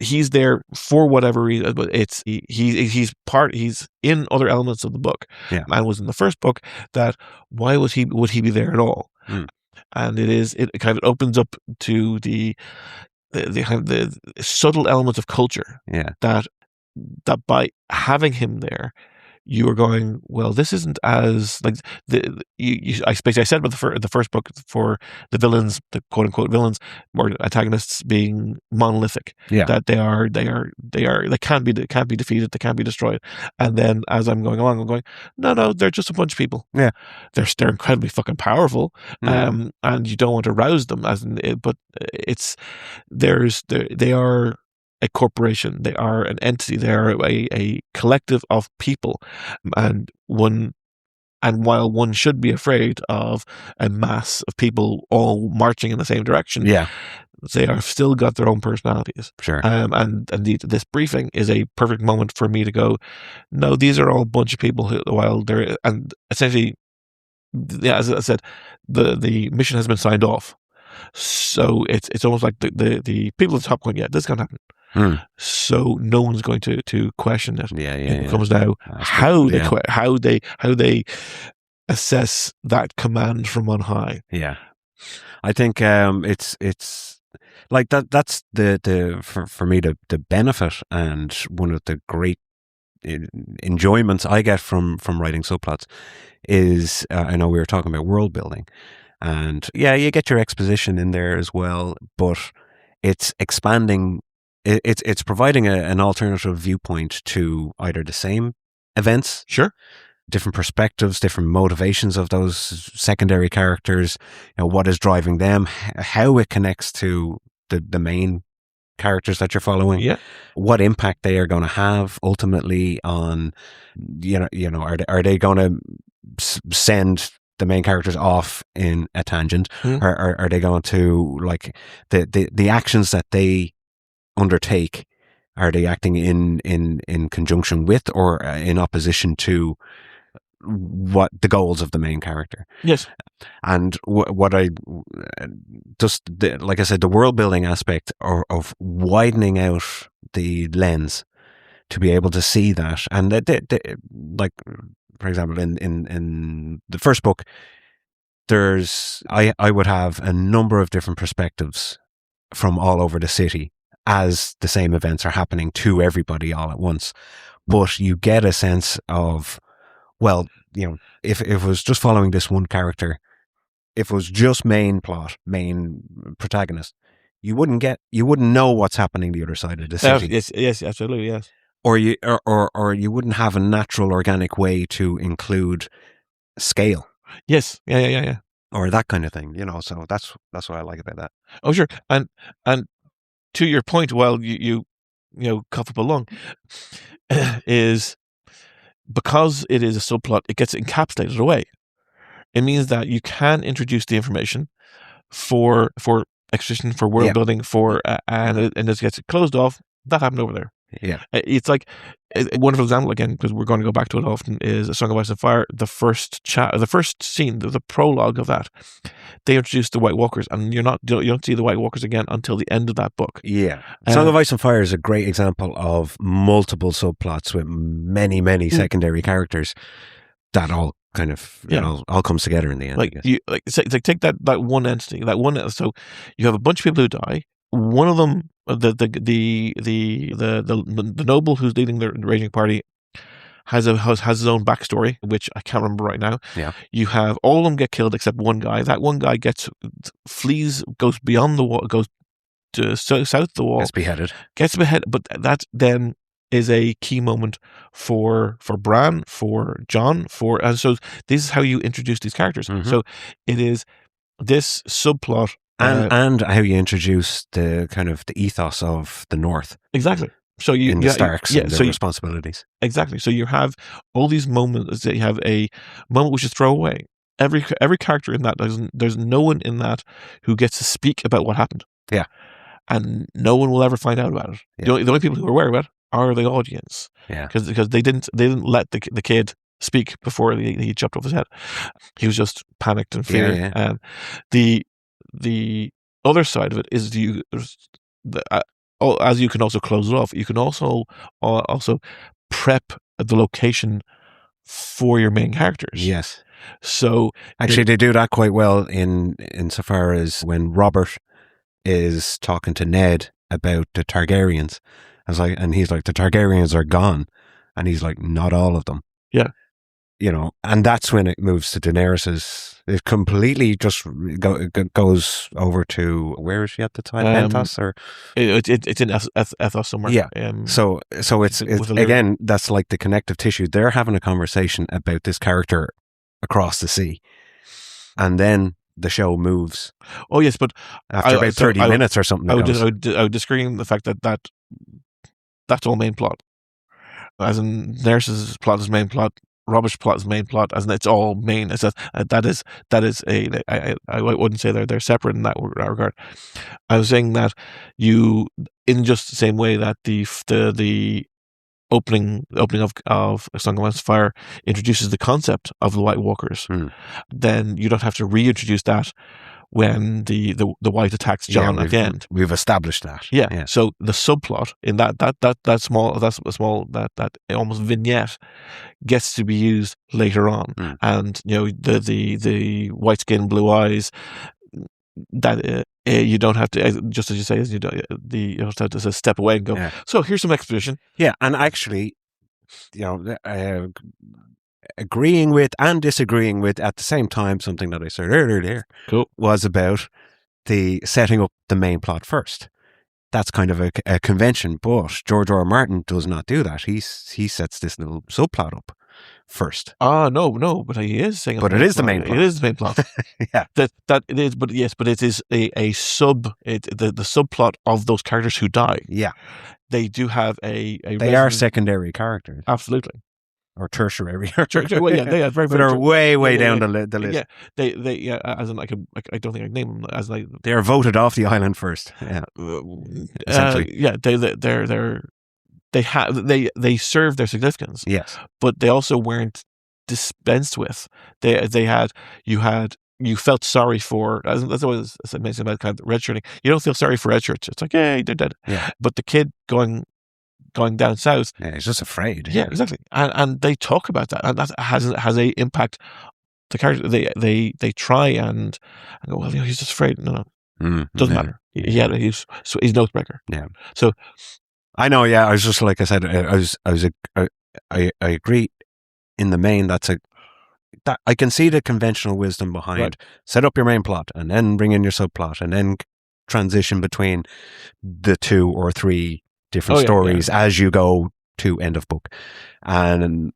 he's there for whatever reason, but he's in other elements of the book. Yeah. And was in the first book that why would he be there at all? And it kind of opens up to the subtle elements of culture. Yeah. That by having him there, you are going, well, this isn't as like I said about the first book for the villains, the quote unquote villains or antagonists being monolithic. Yeah. That they can't be defeated, they can't be destroyed. And then as I'm going along, I'm going, no, they're just a bunch of people. Yeah. They're incredibly fucking powerful. Mm. And you don't want to rouse them but they are a corporation, they are an entity, they are a collective of people, and while one should be afraid of a mass of people all marching in the same direction, yeah, they are still got their own personalities. Sure. And indeed, this briefing is a perfect moment for me to go, no, these are all a bunch of people who, while they're, and essentially, yeah, as I said, the mission has been signed off. So it's almost like the people at the top going, yeah, this is going to happen. So no one's going to question it. Yeah. It comes now how they assess that command from on high. Yeah, I think it's like that. That's for me the benefit and one of the great enjoyments I get from writing subplots is I know we were talking about world building, and yeah, you get your exposition in there as well, but it's expanding it's providing an alternative viewpoint to either the same events, Sure. different perspectives, different motivations of those secondary characters, what is driving them, how it connects to the main characters that you're following, Yeah. what impact they are going to have ultimately on, are they going to send the main characters off in a tangent, or are they going to, like, the actions that they undertake, are they acting in conjunction with or in opposition to what the goals of the main character? Yes. And what I just, like I said, the world building aspect of widening out the lens to be able to see that, and like, for example, in the first book, I would have a number of different perspectives from all over the city as the same events are happening to everybody all at once. But you get a sense of, well, if it was just following this one character, if it was just main plot, main protagonist, you wouldn't know what's happening the other side of the city. Yes, absolutely, yes. Or you wouldn't have a natural, organic way to include scale. Yes, yeah. Or that kind of thing, So that's what I like about that. Oh, sure, and to your point, while you cough up a lung, is because it is a subplot, it gets encapsulated away. It means that you can introduce the information for exposition, for world building, and it gets closed off. That happened over there. Yeah, it's like a wonderful example again, because we're going to go back to it often, is A Song of Ice and Fire. The first scene, the prologue of that, they introduce the White Walkers, and you don't see the White Walkers again until the end of that book. Yeah, Song of Ice and Fire is a great example of multiple subplots with many secondary characters that all kind of all comes together in the end. Take that one entity, so you have a bunch of people who die. One of them, the noble who's leading the raging party, has his own backstory, which I can't remember right now. Yeah, you have all of them get killed except one guy. That one guy flees, goes beyond the wall, goes to south of the wall, gets beheaded. But that then is a key moment for Bran, for John, and so this is how you introduce these characters. Mm-hmm. So it is this subplot. And how you introduce the kind of the ethos of the North. Exactly. So the Starks and their responsibilities. Exactly. So you have all these moments that you have a moment which is throwaway. Every character in that, there's no one in that who gets to speak about what happened. Yeah. And no one will ever find out about it. Yeah. The only people who are aware of it are the audience. Yeah. Because they didn't let the kid speak before he chopped off his head. He was just panicked and feared. Yeah. And the other side of it is as you can also close it off, you can also prep the location for your main characters. Yes. So actually, they do that quite well insofar as when Robert is talking to Ned about the Targaryens, and he's like, the Targaryens are gone, and he's like, not all of them. Yeah. And that's when it moves to Daenerys's. It completely just goes over to, where is she at the time? Mentos, or it's in Ethos somewhere. Yeah. So it's again, that's like the connective tissue. They're having a conversation about this character across the sea, and then the show moves. Oh yes, but after about 30 minutes or something. I would disagree on the fact that that's all main plot. As in, Daenerys's plot is main plot. Robert's plot is main plot, as in it's all main. That is I wouldn't say they're separate in that regard. I was saying that you, in just the same way that the opening of A Song of Ice and Fire introduces the concept of the White Walkers, then you don't have to reintroduce that when the White attacks John at the end. We've established that. Yeah. So the subplot in that almost vignette gets to be used later on, and the white skin, blue eyes. That you don't have to, just as you say, you don't have to step away and go. Yeah. So here's some exposition. Yeah, and actually, agreeing with and disagreeing with at the same time, something that I said earlier there, cool, was about the setting up the main plot first. that's kind of a convention. But George R. R. Martin does not do that. He sets this little subplot up first. No, but he is saying. But it is the main plot. It is the main plot. Yeah. That it is, but yes, but it is the subplot of those characters who die. Yeah. They do have a they are secondary characters. Absolutely. Or tertiary. Well, yeah, they are very, but very are way down the list. Yeah, they as in I don't think I can name them as like they are voted off the island first. Yeah, essentially. Yeah, they serve their significance. Yes, but they also weren't dispensed with. You felt sorry for, that's always amazing about kind of redshirting. You don't feel sorry for redshirts. It's like, yay, they're dead. Yeah. But the kid going down south. Yeah, he's just afraid. Yeah, exactly. And they talk about that, and that has a impact. The character they try and go, well, he's just afraid. No, doesn't matter. He's Nosebreaker. Yeah. So I know. Yeah, I was just like I said. I agree. In the main, that I can see the conventional wisdom behind set up your main plot and then bring in your subplot and then transition between the 2 or 3 different stories as you go to end of book. And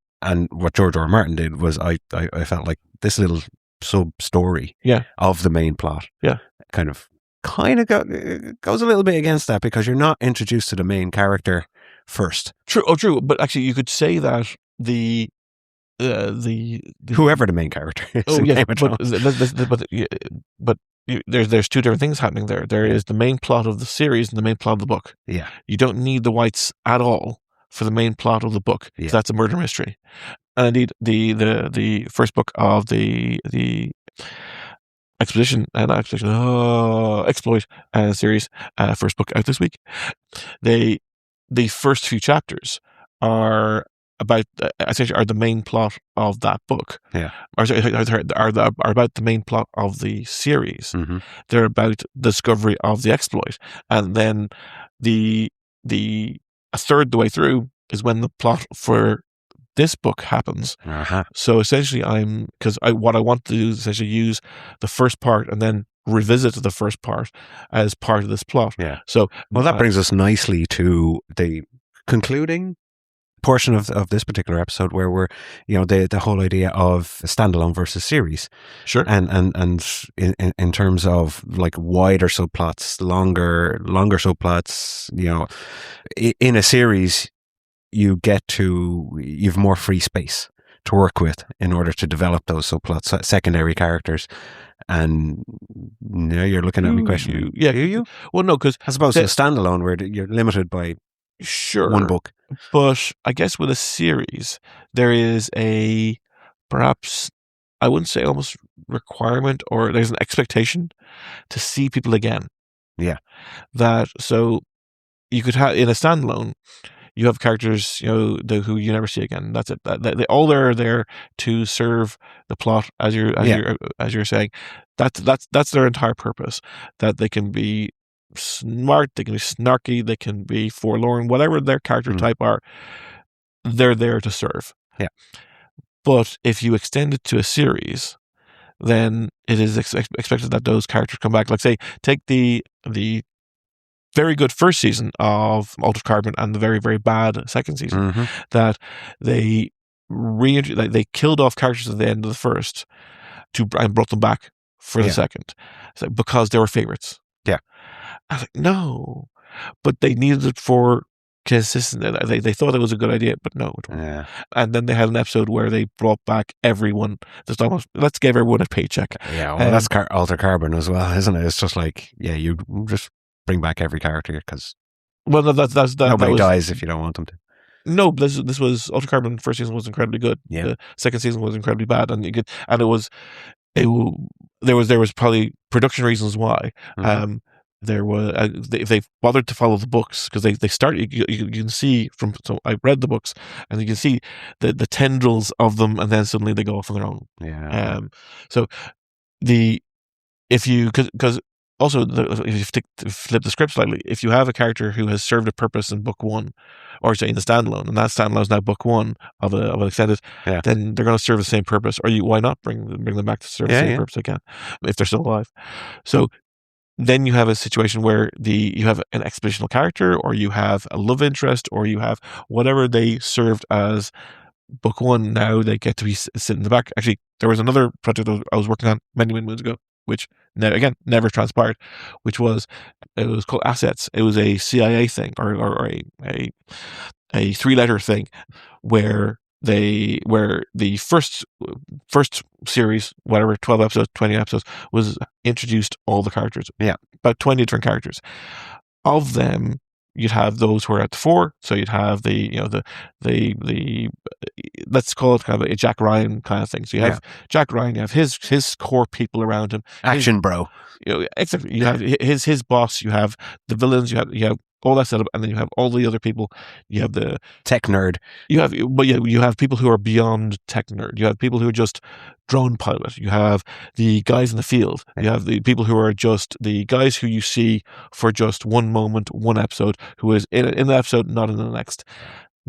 what George R. R. Martin did was I felt like this little sub story of the main plot kind of goes a little bit against that, because you're not introduced to the main character first. True. But actually, you could say that the whoever the main character is. But there's 2 different things happening there. There is the main plot of the series and the main plot of the book. Yeah, you don't need the whites at all for the main plot of the book. Yeah. That's a murder mystery. And indeed, the first book of the exploit series, first book out this week. The first few chapters are about essentially are the main plot of that book. Yeah, are about the main plot of the series. Mm-hmm. They're about discovery of the exploit, and then a third the way through is when the plot for this book happens. Uh-huh. So essentially, what I want to do is essentially use the first part and then revisit the first part as part of this plot. Yeah. So that brings us nicely to the concluding portion of this particular episode, where we're, the whole idea of standalone versus series. Sure. And in terms of like wider subplots, longer subplots, in a series, you've more free space to work with in order to develop those subplots, secondary characters. And now you're looking at me questioning. Yeah. Do you? Well, no, because as opposed to a standalone where you're limited by one book. But I guess with a series, there is perhaps, I wouldn't say almost requirement, or there's an expectation to see people again. Yeah. So you could have, in a standalone, you have characters, who you never see again. That's it. They're there to serve the plot, as you're saying. That's their entire purpose. That they can be smart, they can be snarky, they can be forlorn, whatever their character type are. They're there to serve. Yeah. But if you extend it to a series, then it is expected that those characters come back. Like, say, take the very good first season of Altered Carbon and the very, very bad second season, that they killed off characters at the end of the first and brought them back for the second, because they were favorites. Yeah. I was like, no, but they needed it for consistent. They thought it was a good idea, but no. Yeah. And then they had an episode where they brought back everyone. Let's give everyone a paycheck. Yeah, well, that's Altered Carbon as well, isn't it? It's just like, you just bring back every character, because nobody dies if you don't want them to. No, this was Altered Carbon. First season was incredibly good. Yeah. The second season was incredibly bad, and there was probably production reasons why. There was they bothered to follow the books, because they started. You can see so I read the books, and you can see the tendrils of them, and then suddenly they go off on their own. Yeah. So because also, if you flip the script slightly, if you have a character who has served a purpose in book 1, or say in the standalone, and that standalone is now book 1 of an extended, then they're going to serve the same purpose. Or why not bring them back to serve the same purpose again, if they're still alive? So then you have a situation where you have an expositional character, or you have a love interest, or you have whatever they served as book one. Now they get to be sit in the back. Actually, there was another project I was working on many moons ago, which never transpired. It was called Assets. It was a CIA thing, or a 3-letter thing, where the first series, whatever, 12 episodes, 20 episodes, was introduced all the characters. Yeah. About 20 different characters. Of them, you'd have those who are at the fore. So you'd have the let's call it kind of a Jack Ryan kind of thing. So you have Jack Ryan, you have his core people around him. Action bro. Exactly. You have his boss, you have the villains, you have all that setup, and then you have all the other people. You have the tech nerd. You have people who are beyond tech nerd. You have people who are just drone pilot. You have the guys in the field. You have the people who are just the guys who you see for just one moment, one episode, who is in the episode, not in the next.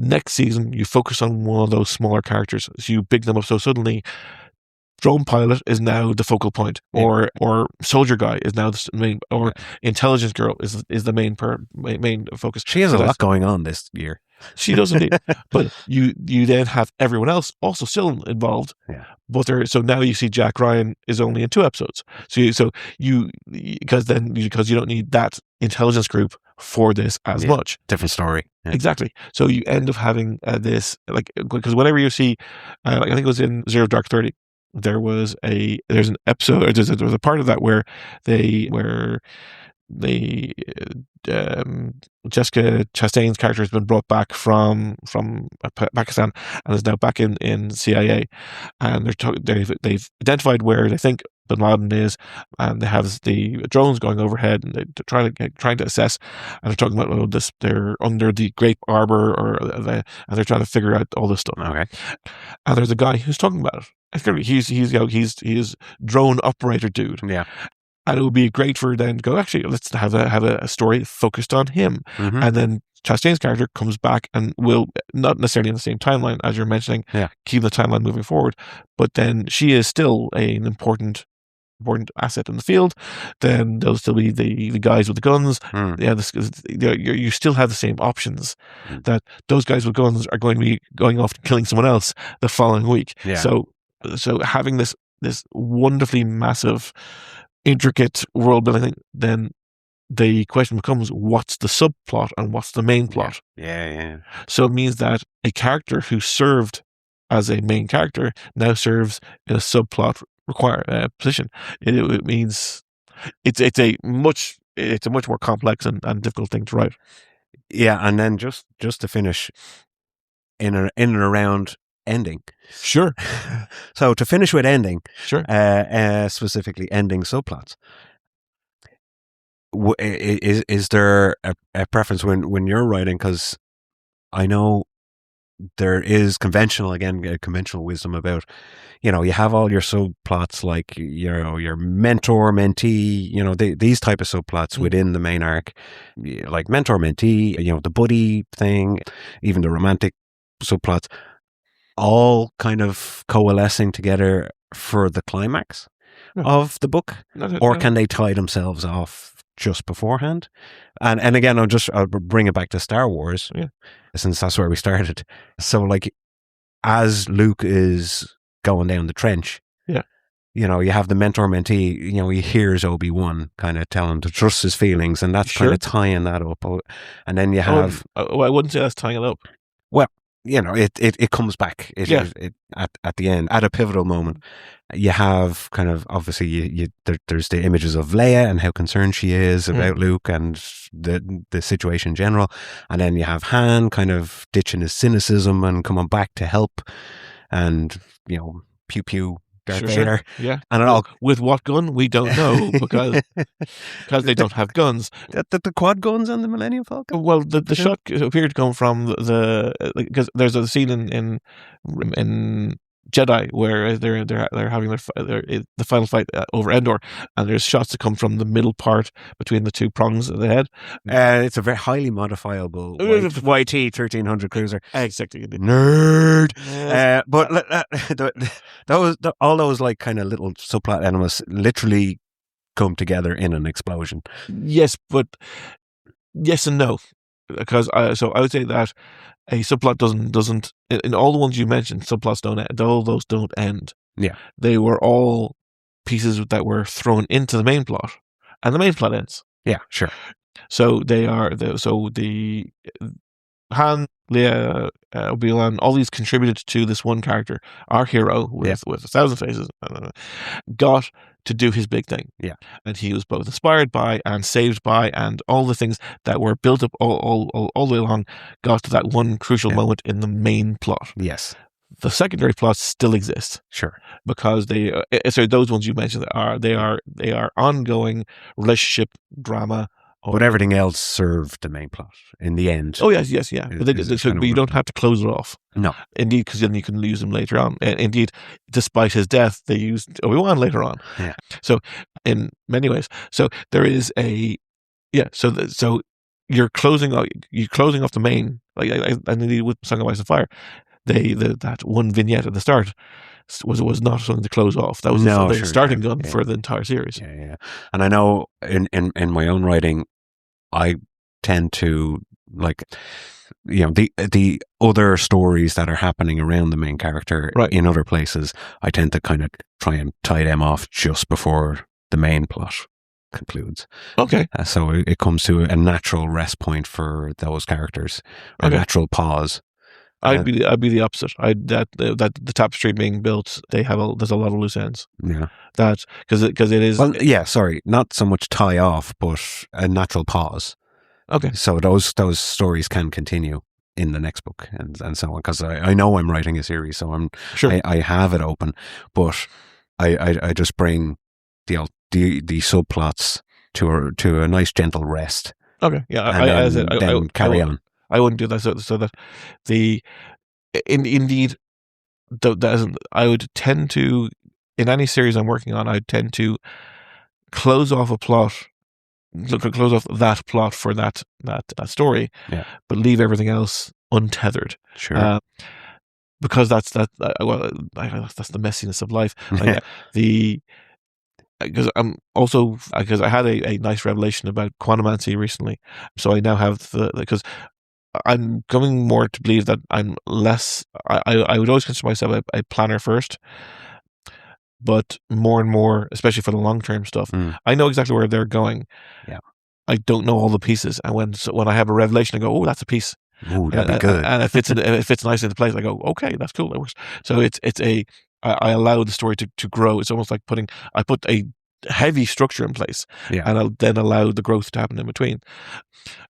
Next season, you focus on one of those smaller characters. So you big them up. So suddenly, drone pilot is now the focal point, or soldier guy is now the main, or intelligence girl is the main focus. She has a lot going on this year. She does indeed. But you then have everyone else also still involved. Yeah. But so now you see Jack Ryan is only in 2 episodes. Because you don't need that intelligence group for this as much. Different story. Yeah. Exactly. So you end up having this, like, because whenever you see, I think it was in Zero Dark 30, there's an episode, or there's a part of that where Jessica Chastain's character has been brought back from Pakistan and is now back in CIA, and they've identified where they think Bin Laden is, and they have the drones going overhead, and they're trying to assess, and they're talking about they're under the Grape Arbor, and they're trying to figure out all this stuff. Okay. And there's a guy who's talking about it. He's drone operator dude. Yeah. And it would be great for them to go, actually, let's have a story focused on him. Mm-hmm. And then Chastain's character comes back and will, not necessarily in the same timeline as you're mentioning, keep the timeline moving forward. But then she is still an important asset in the field. Then there'll still be the guys with the guns. You still have the same options. That those guys with guns are going to be going off and killing someone else the following week. Yeah. So having this wonderfully massive, intricate world building, then the question becomes, what's the subplot and what's the main plot? Yeah. So it means that a character who served as a main character now serves in a subplot position. It means it's a much more complex and difficult thing to write. Yeah, and then just to finish in and around ending. Sure. So to finish with ending, sure. Specifically ending subplots. Is there a preference when you're writing? Because I know there is conventional wisdom about, you have all your subplots, like, your mentor, mentee, these type of subplots within the main arc, like mentor, mentee, the buddy thing, even the romantic subplots, all kind of coalescing together for the climax of the book, or can they tie themselves off just beforehand? And again, I'll bring it back to Star Wars, since that's where we started. So, like, as Luke is going down the trench, you have the mentor mentee, he hears Obi-Wan kind of tell him to trust his feelings, and that's kind of tying that up. And then you have I wouldn't say that's tying it up. Well, it comes back at the end, at a pivotal moment. You have kind of, obviously, there's the images of Leia and how concerned she is about Luke and the situation in general. And then you have Han kind of ditching his cynicism and coming back to help, and, pew pew, Darth Vader. Yeah. And it all, with what gun? We don't know, because they don't have guns. The quad guns on the Millennium Falcon? Well, the shot appeared to come from because there's a scene in Jedi where they're having the final fight over Endor, and there's shots that come from the middle part between the two prongs of the head. It's a very highly modifiable YT 1300 cruiser. Exactly, nerd. But all those like kind of little subplot elements literally come together in an explosion. Yes, but yes and no, because so I would say that a subplot doesn't in all the ones you mentioned, subplots don't end. All those don't end. Yeah. They were all pieces that were thrown into the main plot, and the main plot ends. Yeah, sure. So they are the Han, Leia, Obi-Wan, all these contributed to this one character, our hero with 1,000 faces, got to do his big thing. Yeah. And he was both inspired by and saved by, and all the things that were built up all the way along got to that one crucial moment in the main plot. Yes. The secondary plots still exist. Sure. Because those ones you mentioned they are ongoing relationship drama. But everything else served the main plot in the end. Oh yes, yeah. But you don't have to close it off. No, indeed, because then you can use him later on. Indeed, despite his death, they used Obi-Wan later on. Yeah. So, in many ways, so there is So you're closing off the main, and indeed with Song of Ice and Fire, that one vignette at the start was not something to close off. That was the starting gun for the entire series. Yeah. And I know in my own writing, I tend to the other stories that are happening around the main character in other places. I tend to kind of try and tie them off just before the main plot concludes. Okay. So it comes to a natural rest point for those characters, a natural pause. I'd be the opposite. That the tapestry being built, there's a lot of loose ends. Yeah. That because it is. Well, yeah. Sorry, not so much tie off, but a natural pause. Okay. So those stories can continue in the next book and so on, because I know I'm writing a series, so I have it open, but I just bring the subplots to a nice gentle rest. Okay. Yeah. And then carry on. I wouldn't do that so that indeed I would tend to, in any series I'm working on, I'd tend to close off that plot for that story, but leave everything else untethered. Sure. Because that's the messiness of life. Because I had a nice revelation about quantumancy recently, so I now have because I'm coming more to believe that I'm less. I would always consider myself a planner first, but more and more, especially for the long term stuff, I know exactly where they're going. Yeah, I don't know all the pieces, and when I have a revelation, I go, "Oh, that's a piece." Ooh, that'd be good. And if it fits nicely into place, I go, "Okay, that's cool. That works." So I allow the story to grow. It's almost like I put a heavy structure in place, and I'll then allow the growth to happen in between.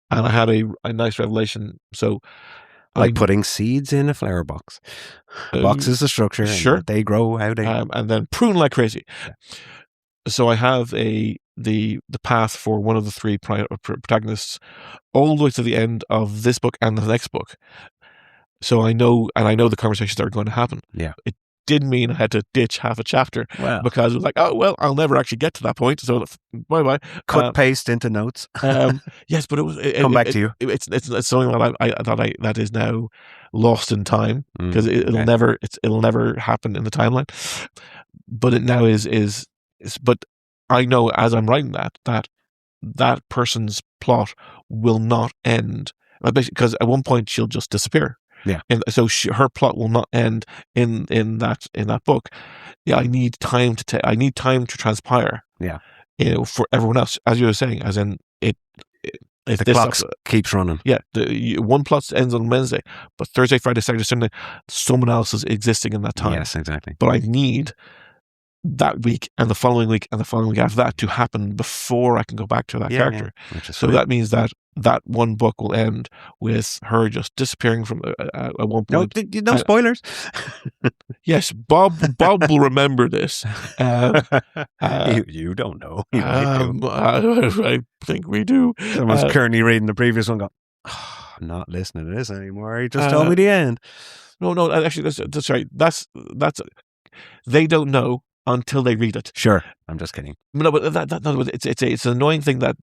And I had a nice revelation. So, like putting seeds in a flower box. Box is the structure. Sure, and they grow how they and then prune like crazy. Yeah. So I have the path for one of the three protagonists all the way to the end of this book and the next book. So I know the conversations that are going to happen. Yeah. It did mean I had to ditch half a chapter because it was like, oh, well, I'll never actually get to that point. So bye-bye. Cut paste into notes. Yes, but come back to you. It's something that is now lost in time because it'll never happen in the timeline. But it now is but I know as I'm writing that person's plot will not end, because at one point she'll just disappear. Yeah, and so her plot will not end in that book. Yeah, I need time to transpire. Yeah, for everyone else, as you were saying, as in if the clock keeps running. Yeah, one plot ends on Wednesday, but Thursday, Friday, Saturday, Sunday, someone else is existing in that time. Yes, exactly. But I need that week and the following week and the following week after that to happen before I can go back to that character. So that means that one book will end with her just disappearing from at one point. No spoilers. Yes, Bob will remember this. You don't know. You I think we do. Someone's currently reading the previous one. I'm not listening to this anymore. He just told me the end. No. Actually, that's right. That's they don't know until they read it. Sure, I'm just kidding. No, but it's an annoying thing that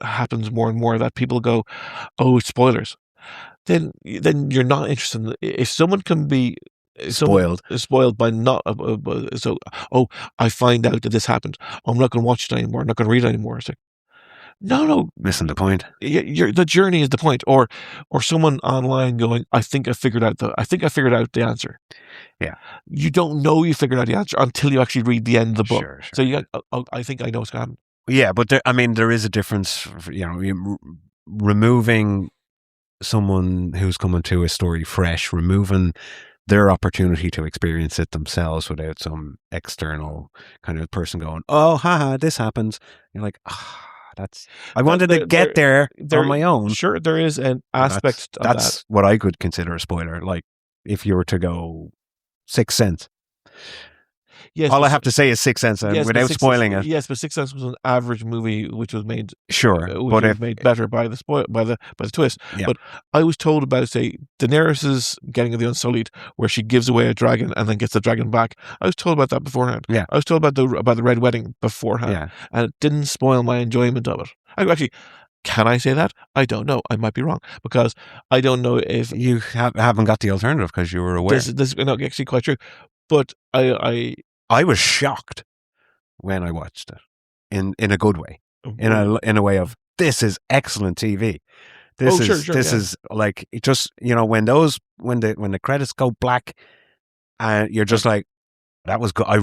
happens more and more, that people go, "Oh, it's spoilers." Then you're not interested. If someone can be Spoiled. Spoiled by not. So, I find out that this happened. I'm not going to watch it anymore. I'm not going to read it anymore. It's like, no. Missing the point. The journey is the point. Or someone online going, I think I figured out the answer. Yeah. You don't know you figured out the answer until you actually read the end of the book. Sure. So I think I know what's going to happen. Yeah, but there is a difference. Removing someone who's coming to a story fresh, removing their opportunity to experience it themselves without some external kind of person going, "Oh, haha, this happens." You're like, I wanted to get there on my own. Sure, there is an aspect of that. That's what I could consider a spoiler. Like if you were to go Sixth Sense. Yes, all I have to say is Sixth Sense without spoiling it. Yes, but Sixth Sense was an average movie, which was made made better by the twist. Yeah. But I was told about, say, Daenerys's getting of the Unsullied, where she gives away a dragon and then gets the dragon back. I was told about that beforehand. Yeah. I was told about the Red Wedding beforehand. Yeah. And it didn't spoil my enjoyment of it. Actually, can I say that? I don't know. I might be wrong, because I don't know if you haven't got the alternative because you were aware. This is not actually quite true, but I was shocked when I watched it in a good way, in a way of, this is excellent TV. This is like, it just, when the credits go black, and you're just like, that was good. I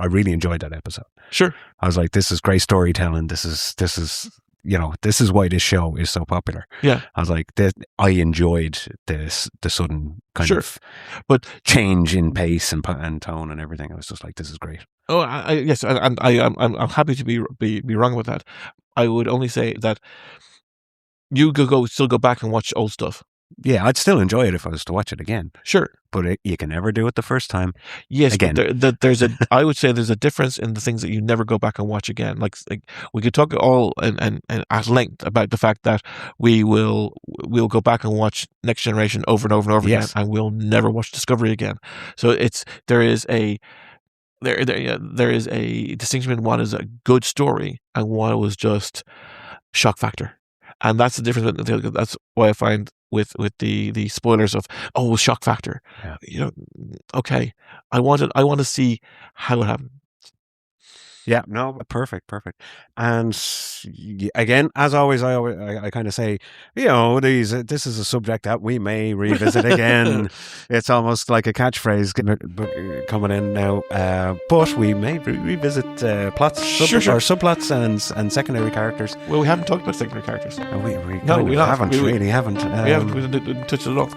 really enjoyed that episode. Sure. I was like, this is great storytelling. This is this is why this show is so popular. Yeah. I was like, I enjoyed the sudden kind of change in pace and tone and everything. I was just like, this is great. Oh, yes, and I'm happy to be wrong with that. I would only say that you could still go back and watch old stuff. Yeah, I'd still enjoy it if I was to watch it again. Sure. But you can never do it the first time. Yes, again. I would say there's a difference in the things that you never go back and watch again. Like we could talk all and at length about the fact that we'll go back and watch Next Generation over and over and over again, and we'll never watch Discovery again. So there is a distinction between what is a good story and what was just shock factor. And that's the difference. That's why I find with the spoilers of shock factor. Yeah. Okay, I want to see how it happened. Yeah, no, perfect. And again, as always, I kind of say, this is a subject that we may revisit again. It's almost like a catchphrase coming in now. But we may revisit plots, or subplots and secondary characters. Well, we haven't talked about secondary characters. We haven't. We didn't touch it at all.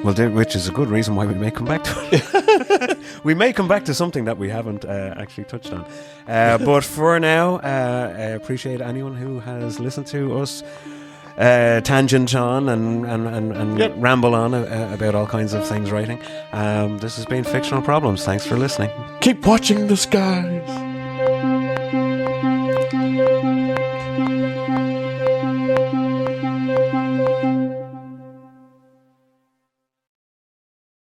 Well, which is a good reason why we may come back to it. We may come back to something that we haven't actually touched on. But for now, I appreciate anyone who has listened to us tangent on and ramble on about all kinds of things writing. This has been Fictional Problems. Thanks for listening. Keep watching the skies.